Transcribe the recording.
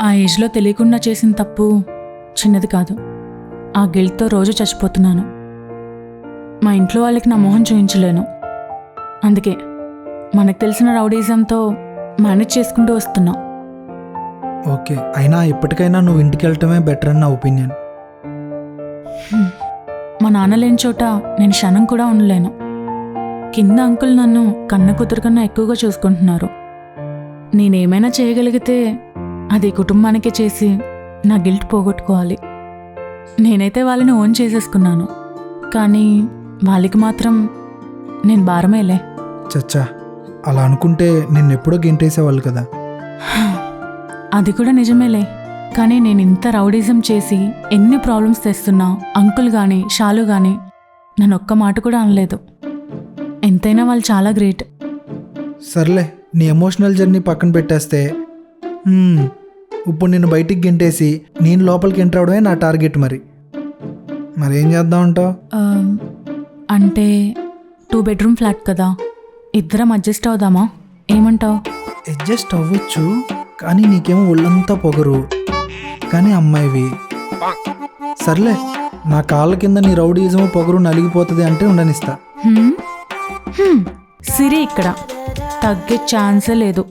ఆ ఏజ్లో తెలియకుండా చేసిన తప్పు చిన్నది కాదు. ఆ గిల్ట్తో రోజు చచ్చిపోతున్నాను. మా ఇంట్లో వాళ్ళకి నా మొహం చూపించలేను. అందుకే మనకు తెలిసిన రౌడీజంతో మేనేజ్ చేసుకుంటూ వస్తున్నా. ఓకే, అయినా ఇప్పటికైనా నువ్వు ఇంటికి వెళ్ళటమే బెటర్ అని నా ఒపీనియన్. మా నాన్న లేని చోట నేను క్షణం కూడా ఉండలేను. కింద అంకుల్ నన్ను కన్న కూతురు కన్నా ఎక్కువగా చూసుకుంటున్నారు. నేనేమైనా చేయగలిగితే అది కుటుంబానికే చేసి నా గిల్ట్ పోగొట్టుకోవాలి. నేనైతే వాళ్ళని ఓన్ చేసేసుకున్నాను, కానీ వాళ్ళకి మాత్రం నేను భారమేలే. చచ్చా, అలా అనుకుంటే నిన్నెప్పుడో గెంటేసేవాళ్ళు కదా. అది కూడా నిజమేలే, కానీ నేను ఇంత రౌడీజం చేసి ఎన్ని ప్రాబ్లమ్స్ తెస్తున్నా అంకుల్ కానీ షాలు కానీ నన్ను ఒక్క మాట కూడా అనలేదు. ఎంతైనా వాళ్ళు చాలా గ్రేట్. సర్లే, నీ ఎమోషనల్ జర్నీ పక్కన పెట్టేస్తే ఇప్పుడు నేను బయటికి గెంటేసి నేను లోపలికి ఎంటర్ అవడమే నా టార్గెట్. మరేం చేద్దాం అంటావు? అంటే 2 బెడ్రూమ్ ఫ్లాట్ కదా, ఇద్దరం అడ్జస్ట్ అవుదామా? ఏమంటావు? అడ్జస్ట్ అవ్వచ్చు, కానీ నీకేమో ఒళ్ళంతా పొగరు, కానీ అమ్మాయివి. సర్లే, నా కాళ్ళ కింద నీ రౌడీజము పొగరు నలిగిపోతుంది అంటే ఉండనిస్తా. సిరి ఇక్కడ తగ్గే ఛాన్సే లేదు.